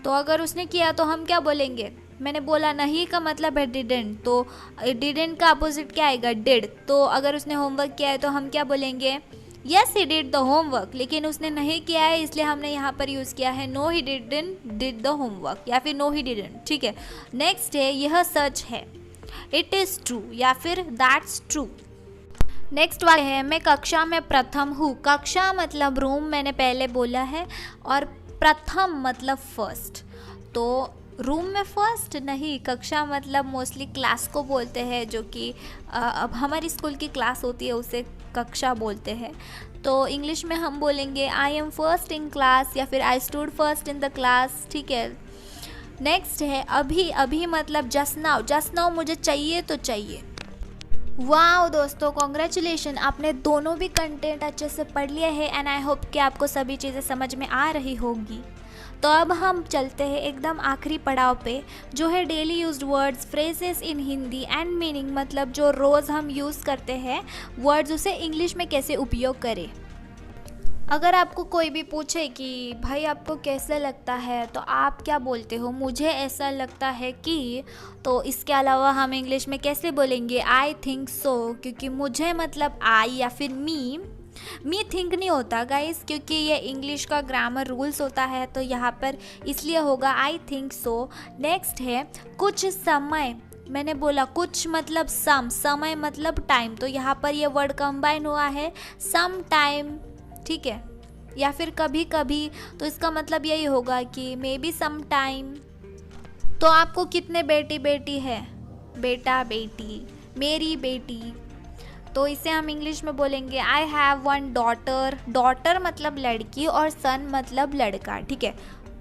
तो अगर उसने किया तो हम क्या बोलेंगे? मैंने बोला नहीं का मतलब है डिडंट, तो डिडंट का अपोजिट क्या आएगा? डिड। तो अगर उसने होमवर्क किया है तो हम क्या बोलेंगे? Yes he did the homework, लेकिन उसने नहीं किया है इसलिए हमने यहाँ पर यूज़ किया है no he didn't did the homework या फिर नो ही डिडंट। ठीक है, नेक्स्ट है यह सच है। इट इज़ ट्रू या फिर दैट्स ट्रू। नेक्स्ट वाला है मैं कक्षा में प्रथम हूँ। कक्षा मतलब रूम मैंने पहले बोला है, और प्रथम मतलब फर्स्ट। तो रूम में फर्स्ट नहीं, कक्षा मतलब मोस्टली क्लास को बोलते हैं, जो कि अब हमारी स्कूल की क्लास होती है उसे कक्षा बोलते हैं। तो इंग्लिश में हम बोलेंगे I am first in class या फिर I stood first in the class, ठीक है। नेक्स्ट है अभी। अभी मतलब जस्ट नाउ। जस्ट नाउ मुझे चाहिए तो चाहिए। वाह दोस्तों, कॉन्ग्रेचुलेशन, आपने दोनों भी कंटेंट अच्छे से पढ़ लिया है एंड आई होप कि आपको सभी चीज़ें समझ में आ रही होगी। तो अब हम चलते हैं एकदम आखिरी पड़ाव पे, जो है daily used words phrases in Hindi and meaning, मतलब जो रोज़ हम यूज़ करते हैं वर्ड्स, उसे इंग्लिश में कैसे उपयोग करें। अगर आपको कोई भी पूछे कि भाई आपको कैसा लगता है, तो आप क्या बोलते हो? मुझे ऐसा लगता है कि, तो इसके अलावा हम इंग्लिश में कैसे बोलेंगे? आई थिंक सो, क्योंकि मुझे मतलब आई या फिर मी थिंक नहीं होता गाइस, क्योंकि ये इंग्लिश का ग्रामर रूल्स होता है, तो यहाँ पर इसलिए होगा आई थिंक सो। नेक्स्ट है कुछ समय। मैंने बोला कुछ मतलब सम, समय मतलब टाइम, तो यहाँ पर ये वर्ड कंबाइन हुआ है सम टाइम, ठीक है, या फिर कभी कभी, तो इसका मतलब यही होगा कि मे बी सम टाइम। तो आपको कितने बेटी बेटी है? बेटा बेटी, मेरी बेटी, तो इसे हम इंग्लिश में बोलेंगे I have one daughter. Daughter मतलब लड़की और सन मतलब लड़का, ठीक है।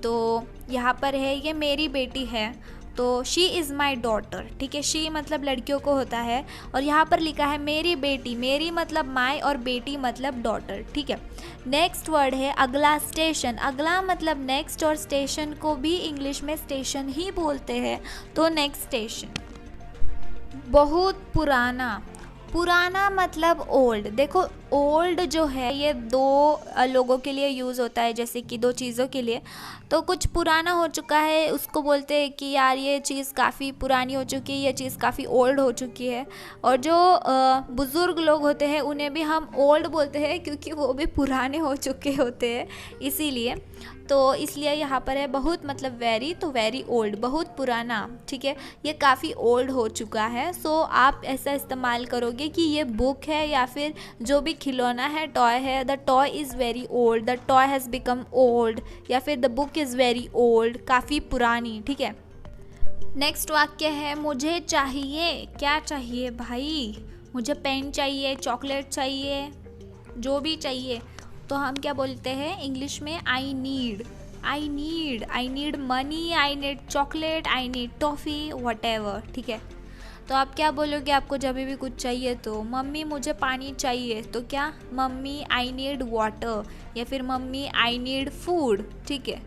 तो यहाँ पर है ये मेरी बेटी है, तो शी इज़ माई डॉटर, ठीक है। शी मतलब लड़कियों को होता है, और यहाँ पर लिखा है मेरी बेटी। मेरी मतलब माई और बेटी मतलब डॉटर, ठीक है। नेक्स्ट वर्ड है अगला, स्टेशन। अगला मतलब नेक्स्ट, और स्टेशन को भी इंग्लिश में स्टेशन ही बोलते हैं, तो नेक्स्ट स्टेशन। बहुत पुराना। पुराना मतलब ओल्ड। देखो ओल्ड जो है ये दो लोगों के लिए यूज़ होता है, जैसे कि दो चीज़ों के लिए। तो कुछ पुराना हो चुका है उसको बोलते हैं कि यार ये चीज़ काफ़ी पुरानी हो चुकी है, ये चीज़ काफ़ी ओल्ड हो चुकी है। और जो बुज़ुर्ग लोग होते हैं उन्हें भी हम ओल्ड बोलते हैं, क्योंकि वो भी पुराने हो चुके होते हैं इसीलिए। तो इसलिए यहाँ पर है बहुत मतलब वेरी, तो वेरी ओल्ड, बहुत पुराना, ठीक है, ये काफ़ी ओल्ड हो चुका है। सो आप ऐसा इस्तेमाल करोगे कि ये बुक है या फिर जो भी खिलौना है, टॉय है, the toy is very old, the toy has become old, या फिर the book is very old, काफ़ी पुरानी, ठीक है। नेक्स्ट वाक्य है मुझे चाहिए। क्या चाहिए भाई? मुझे पेन चाहिए, चॉकलेट चाहिए, जो भी चाहिए, तो हम क्या बोलते हैं इंग्लिश में? I need. I need money, I need chocolate, I need toffee, whatever, ठीक है। तो आप क्या बोलोगे आपको जब भी कुछ चाहिए? तो मम्मी मुझे पानी चाहिए, तो क्या? मम्मी आई नीड वाटर, या फिर मम्मी आई नीड फूड, ठीक है।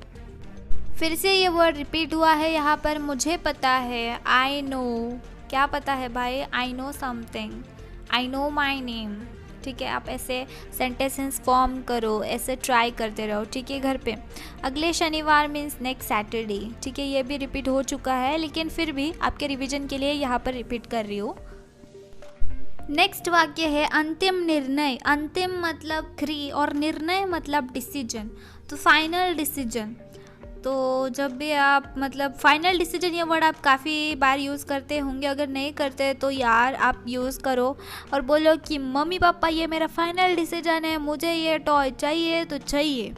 फिर से ये वर्ड रिपीट हुआ है यहाँ पर, मुझे पता है, आई नो। क्या पता है भाई? I know something, I know my name, ठीक है। आप ऐसे सेंटेंसेस फॉर्म करो, ऐसे ट्राई करते रहो, ठीक है, घर पे। अगले शनिवार मीन्स नेक्स्ट सैटरडे, ठीक है, ये भी रिपीट हो चुका है, लेकिन फिर भी आपके रिवीजन के लिए यहाँ पर रिपीट कर रही हूँ। नेक्स्ट वाक्य है अंतिम निर्णय। अंतिम मतलब 3 और निर्णय मतलब डिसीजन, तो फाइनल डिसीजन। तो जब भी आप मतलब फाइनल डिसीजन, ये वर्ड आप काफ़ी बार यूज़ करते होंगे, अगर नहीं करते तो यार आप यूज़ करो और बोलो कि मम्मी पापा ये मेरा फाइनल डिसीजन है, मुझे ये टॉय चाहिए तो चाहिए।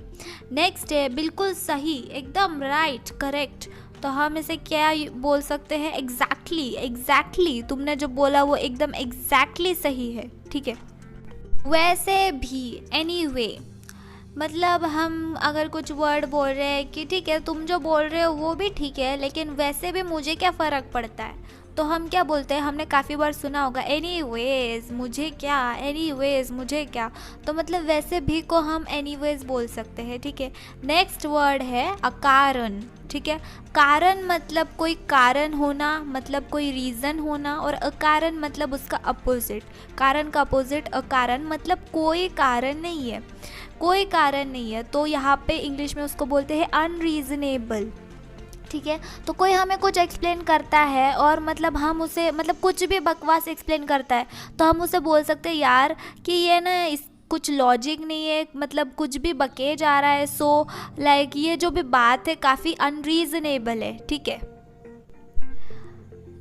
नेक्स्ट है बिल्कुल सही, एकदम राइट, करेक्ट। तो हम इसे क्या बोल सकते हैं? एग्जैक्टली तुमने जो बोला वो एकदम एग्जैक्टली सही है, ठीक है। वैसे भी, एनीवे, मतलब हम अगर कुछ वर्ड बोल रहे हैं कि ठीक है तुम जो बोल रहे हो वो भी ठीक है, लेकिन वैसे भी मुझे क्या फ़र्क पड़ता है, तो हम क्या बोलते हैं? हमने काफ़ी बार सुना होगा एनीवेज मुझे क्या, एनीवेज मुझे क्या, तो मतलब वैसे भी को हम एनीवेज बोल सकते हैं, ठीक है। नेक्स्ट वर्ड है अकारण, ठीक है। कारण मतलब कोई कारण होना, मतलब कोई रीज़न होना, और अकारण मतलब उसका अपोजिट। कारण का अपोजिट अकारण, मतलब कोई कारण नहीं है, कोई कारण नहीं है, तो यहाँ पे इंग्लिश में उसको बोलते हैं अनरीजनेबल, ठीक है। तो कोई हमें कुछ एक्सप्लेन करता है और मतलब हम उसे मतलब कुछ भी बकवास एक्सप्लेन करता है, तो हम उसे बोल सकते हैं यार कि ये ना इस कुछ लॉजिक नहीं है, मतलब कुछ भी बके जा रहा है, सो लाइक ये जो भी बात है काफ़ी अनरीजनेबल है, ठीक है।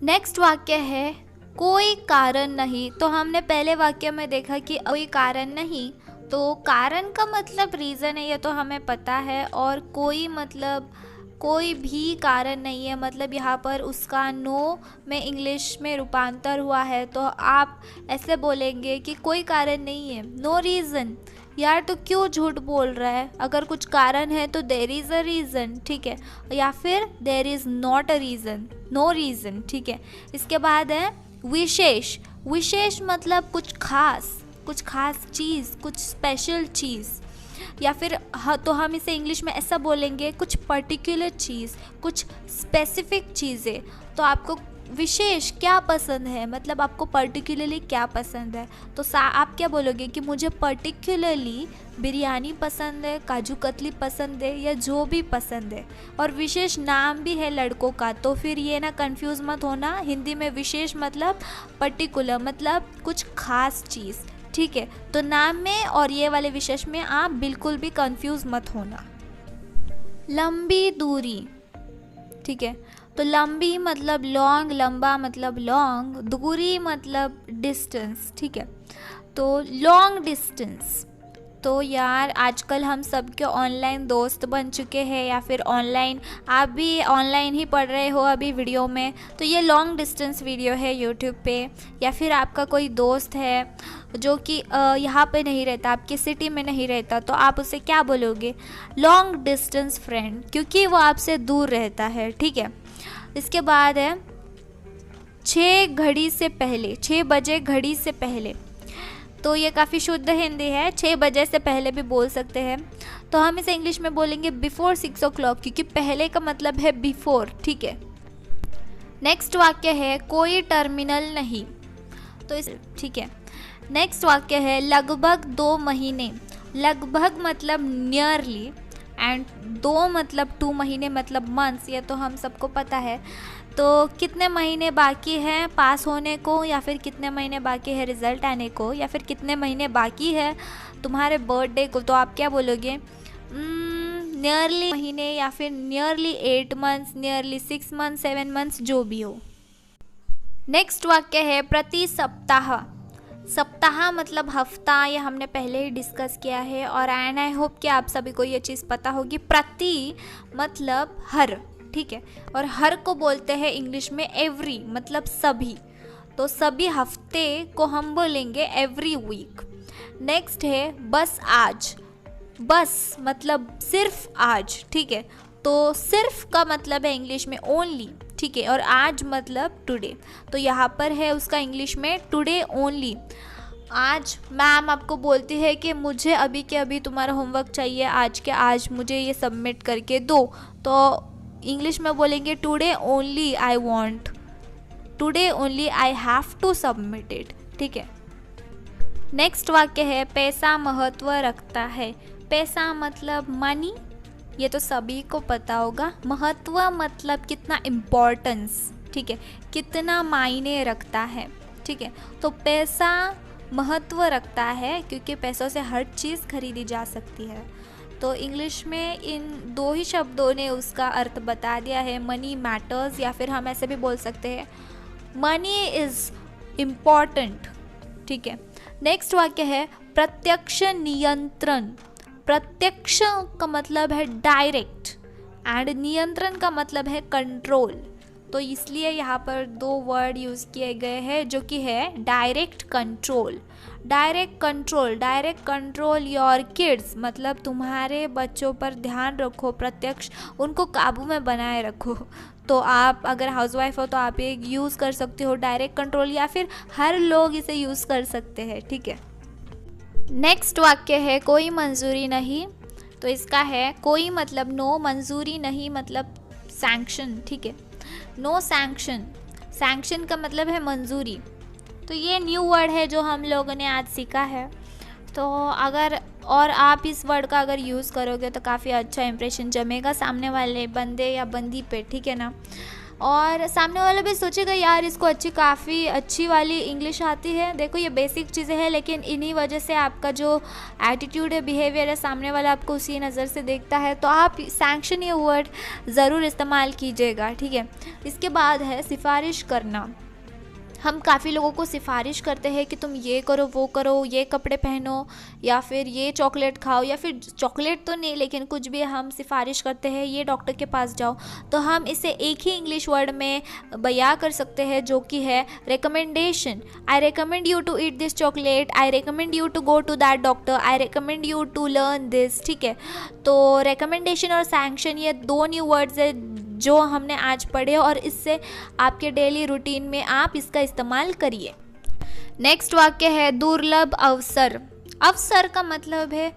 नेक्स्ट वाक्य है कोई कारण नहीं। तो हमने पहले वाक्य में देखा कि कोई कारण नहीं, तो कारण का मतलब रीज़न है, ये तो हमें पता है। और कोई मतलब कोई भी कारण नहीं है, मतलब यहाँ पर उसका नो में इंग्लिश में रूपांतर हुआ है। तो आप ऐसे बोलेंगे कि कोई कारण नहीं है, नो रीज़न। यार तो क्यों झूठ बोल रहा है, अगर कुछ कारण है तो देर इज़ अ रीज़न, ठीक है। या फिर there is not a reason, no reason, ठीक है। इसके बाद है विशेष। विशेष मतलब कुछ खास चीज़, कुछ स्पेशल चीज़। या फिर तो हम इसे इंग्लिश में ऐसा बोलेंगे कुछ पर्टिकुलर चीज़, कुछ स्पेसिफिक चीज़ें। तो आपको विशेष क्या पसंद है, मतलब आपको पर्टिकुलरली क्या पसंद है। तो आप क्या बोलोगे कि मुझे पर्टिकुलरली बिरयानी पसंद है, काजू कतली पसंद है, या जो भी पसंद है। और विशेष नाम भी है लड़कों का, तो फिर ये ना कंफ्यूज मत होना। हिंदी में विशेष मतलब पर्टिकुलर, मतलब कुछ खास चीज़, ठीक है। तो नाम में और ये वाले विशेष में आप बिल्कुल भी कंफ्यूज मत होना। लंबी दूरी, ठीक है। तो लंबी मतलब लॉन्ग, लंबा मतलब लॉन्ग, दूरी मतलब डिस्टेंस, ठीक है। तो लॉन्ग डिस्टेंस। तो यार आजकल हम सब के ऑनलाइन दोस्त बन चुके हैं, या फिर ऑनलाइन आप भी ऑनलाइन ही पढ़ रहे हो अभी वीडियो में। तो ये लॉन्ग डिस्टेंस वीडियो है यूट्यूब पे। या फिर आपका कोई दोस्त है जो कि यहाँ पे नहीं रहता, आपकी सिटी में नहीं रहता, तो आप उसे क्या बोलोगे, लॉन्ग डिस्टेंस फ्रेंड, क्योंकि वो आपसे दूर रहता है, ठीक है। इसके बाद है 6 घड़ी से पहले, 6 बजे घड़ी से पहले। तो ये काफ़ी शुद्ध हिंदी है, 6 बजे से पहले भी बोल सकते हैं। तो हम इसे इंग्लिश में बोलेंगे बिफोर 6 o'clock, क्योंकि पहले का मतलब है बिफोर, ठीक है। नेक्स्ट वाक्य है कोई टर्मिनल नहीं। तो इस ठीक है। नेक्स्ट वाक्य है लगभग 2 महीने। लगभग मतलब नियरली, एंड 2 मतलब 2 महीने मतलब मंथ्स, ये तो हम सबको पता है। तो कितने महीने बाकी हैं पास होने को, या फिर कितने महीने बाकी है रिज़ल्ट आने को, या फिर कितने महीने बाकी है तुम्हारे बर्थडे को, तो आप क्या बोलोगे, नियरली महीने, या फिर nearly 8 months, nearly 6 months, 7 months, जो भी हो। नेक्स्ट वाक्य है प्रति सप्ताह। सप्ताह मतलब हफ्ता, ये हमने पहले ही डिस्कस किया है। और एंड आई होप कि आप सभी को ये चीज़ पता होगी। प्रति मतलब हर, ठीक है। और हर को बोलते हैं इंग्लिश में एवरी, मतलब सभी। तो सभी हफ्ते को हम बोलेंगे एवरी वीक। नेक्स्ट है बस आज। बस मतलब सिर्फ आज, ठीक है। तो सिर्फ का मतलब है इंग्लिश में ओनली, ठीक है। और आज मतलब टुडे, तो यहाँ पर है उसका इंग्लिश में टुडे ओनली। आज मैम आपको बोलती है कि मुझे अभी के अभी तुम्हारा होमवर्क चाहिए, आज के आज मुझे ये सबमिट करके दो, तो इंग्लिश में बोलेंगे today only I want, today only I have to submit it, ठीक है। नेक्स्ट वाक्य है पैसा महत्व रखता है। पैसा मतलब मनी, ये तो सभी को पता होगा। महत्व मतलब कितना इम्पोर्टेंस, ठीक है, कितना मायने रखता है, ठीक है। तो पैसा महत्व रखता है क्योंकि पैसों से हर चीज़ खरीदी जा सकती है। तो इंग्लिश में इन 2 ही शब्दों ने उसका अर्थ बता दिया है, मनी मैटर्स, या फिर हम ऐसे भी बोल सकते हैं मनी इज़ इम्पॉर्टेंट, ठीक है। नेक्स्ट वाक्य है प्रत्यक्ष नियंत्रण। प्रत्यक्ष का मतलब है डायरेक्ट, एंड नियंत्रण का मतलब है कंट्रोल। तो इसलिए यहाँ पर 2 वर्ड यूज़ किए गए हैं जो कि है direct control. Direct control your kids, मतलब तुम्हारे बच्चों पर ध्यान रखो, प्रत्यक्ष उनको काबू में बनाए रखो। तो आप अगर हाउसवाइफ हो तो आप ये यूज़ कर सकते हो डायरेक्ट कंट्रोल, या फिर हर लोग इसे यूज़ कर सकते हैं, ठीक है। नेक्स्ट वाक्य है कोई मंजूरी नहीं। तो इसका है कोई मतलब नो, मंजूरी नहीं मतलब सैंक्शन, ठीक है। नो सैंक्शन, सैंक्शन का मतलब है मंजूरी। तो ये न्यू वर्ड है जो हम लोगों ने आज सीखा है। तो अगर और आप इस वर्ड का अगर यूज़ करोगे तो काफ़ी अच्छा इंप्रेशन जमेगा सामने वाले बंदे या बंदी पे, ठीक है ना। और सामने वाला भी सोचेगा यार इसको काफ़ी अच्छी वाली इंग्लिश आती है। देखो ये बेसिक चीज़ें हैं, लेकिन इन्हीं वजह से आपका जो एटीट्यूड है, बिहेवियर है, सामने वाला आपको उसी नज़र से देखता है। तो आप सैंक्शन ये वर्ड ज़रूर इस्तेमाल कीजिएगा, ठीक है। इसके बाद है सिफारिश करना। हम काफ़ी लोगों को सिफारिश करते हैं कि तुम ये करो, वो करो, ये कपड़े पहनो, या फिर ये चॉकलेट खाओ, या फिर चॉकलेट तो नहीं लेकिन कुछ भी हम सिफारिश करते हैं, ये डॉक्टर के पास जाओ। तो हम इसे एक ही इंग्लिश वर्ड में बयां कर सकते हैं जो कि है recommendation. I recommend you to eat this chocolate, I recommend you to go to that doctor, I recommend you to learn this, ठीक है। तो रिकमेंडेशन और सैंक्शन ये दो न्यू वर्ड्स है जो हमने आज पढ़े, और इससे आपके डेली रूटीन में आप इसका इस्तेमाल करिए। नेक्स्ट वाक्य है दुर्लभ अवसर। अवसर का मतलब है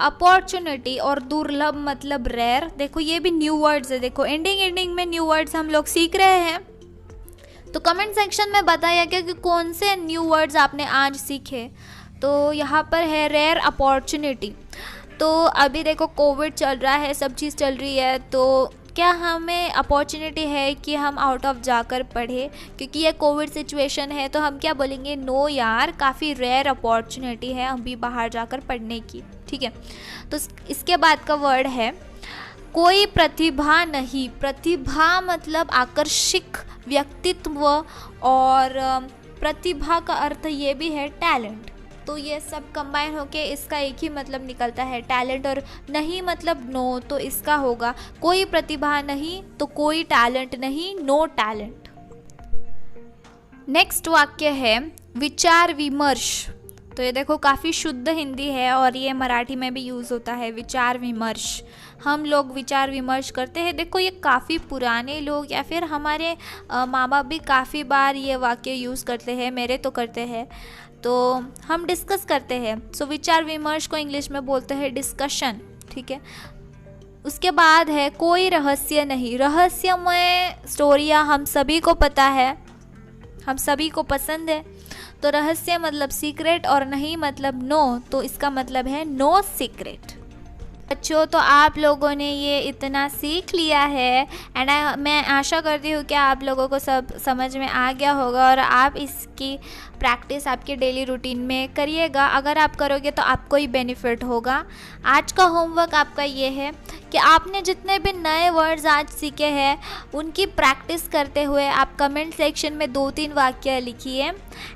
अपॉर्चुनिटी और दुर्लभ मतलब रेयर। देखो ये भी न्यू वर्ड्स है। देखो एंडिंग में न्यू वर्ड्स हम लोग सीख रहे हैं। तो कमेंट सेक्शन में बताइए कि कौन से न्यू वर्ड्स आपने आज सीखे। तो यहाँ पर है रेयर अपॉर्चुनिटी। तो अभी देखो कोविड चल रहा है, सब चीज़ चल रही है, तो क्या हमें अपॉर्चुनिटी है कि हम आउट ऑफ जाकर पढ़े, क्योंकि ये कोविड सिचुएशन है। तो हम क्या बोलेंगे, नो यार, काफ़ी रेयर अपॉर्चुनिटी है अभी बाहर जाकर पढ़ने की, ठीक है। तो इसके बाद का वर्ड है कोई प्रतिभा नहीं। प्रतिभा मतलब आकर्षक व्यक्तित्व, और प्रतिभा का अर्थ ये भी है टैलेंट। तो ये सब कंबाइन होके इसका एक ही मतलब निकलता है टैलेंट, और नहीं मतलब नो, तो इसका होगा कोई प्रतिभा नहीं तो कोई टैलेंट नहीं, नो टैलेंट। नेक्स्ट वाक्य है विचार विमर्श। तो ये देखो काफ़ी शुद्ध हिंदी है और ये मराठी में भी यूज़ होता है, विचार विमर्श। हम लोग विचार विमर्श करते हैं। देखो ये काफ़ी पुराने लोग या फिर हमारे माँ बाप भी काफ़ी बार ये वाक्य यूज़ करते हैं, मेरे तो करते हैं। तो हम डिस्कस करते हैं। सो विचार विमर्श को इंग्लिश में बोलते हैं डिस्कशन, ठीक है। उसके बाद है कोई रहस्य नहीं। रहस्यमय स्टोरियाँ हम सभी को पता है, हम सभी को पसंद है। तो रहस्य मतलब सीक्रेट और नहीं मतलब नो, तो इसका मतलब है नो सीक्रेट। बच्चों तो आप लोगों ने ये इतना सीख लिया है एंड मैं आशा करती हूँ कि आप लोगों को सब समझ में आ गया होगा और आप इसकी प्रैक्टिस आपके डेली रूटीन में करिएगा। अगर आप करोगे तो आपको ही बेनिफिट होगा। आज का होमवर्क आपका ये है कि आपने जितने भी नए वर्ड्स आज सीखे हैं उनकी प्रैक्टिस करते हुए आप कमेंट सेक्शन में 2-3 वाक्य लिखिए।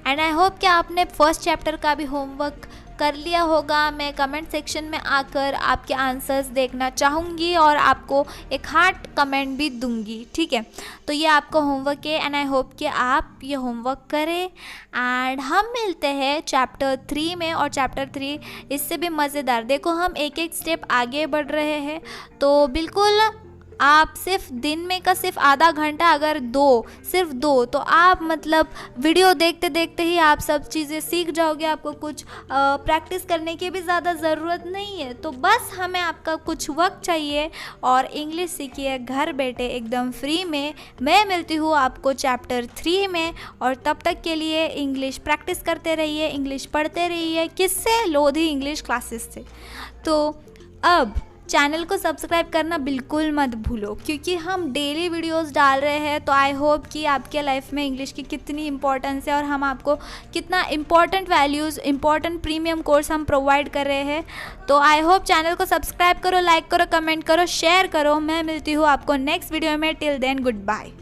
एंड आई होप कि आपने फर्स्ट चैप्टर का भी होमवर्क कर लिया होगा। मैं कमेंट सेक्शन में आकर आपके आंसर्स देखना चाहूँगी और आपको एक हार्ट कमेंट भी दूंगी, ठीक है। तो ये आपका होमवर्क है एंड आई होप कि आप ये होमवर्क करें। एंड हम मिलते हैं चैप्टर 3 में, और चैप्टर 3 इससे भी मज़ेदार। देखो हम एक एक स्टेप आगे बढ़ रहे हैं, तो बिल्कुल आप सिर्फ दिन में का सिर्फ आधा घंटा अगर सिर्फ दो तो आप मतलब वीडियो देखते देखते ही आप सब चीज़ें सीख जाओगे। आपको कुछ प्रैक्टिस करने की भी ज़्यादा ज़रूरत नहीं है। तो बस हमें आपका कुछ वक्त चाहिए और इंग्लिश सीखिए घर बैठे एकदम फ्री में। मैं मिलती हूँ आपको चैप्टर 3 में, और तब तक के लिए इंग्लिश प्रैक्टिस करते रहिए, इंग्लिश पढ़ते रहिए। किससे? लोधी इंग्लिश क्लासेस से। तो अब चैनल को सब्सक्राइब करना बिल्कुल मत भूलो, क्योंकि हम डेली वीडियोस डाल रहे हैं। तो आई होप कि आपके लाइफ में इंग्लिश की कितनी इंपॉर्टेंस है और हम आपको कितना important values, important premium course हम प्रोवाइड कर रहे हैं। तो आई होप चैनल को सब्सक्राइब करो, लाइक करो, कमेंट करो, शेयर करो। मैं मिलती हूँ आपको नेक्स्ट वीडियो में। Till then good bye.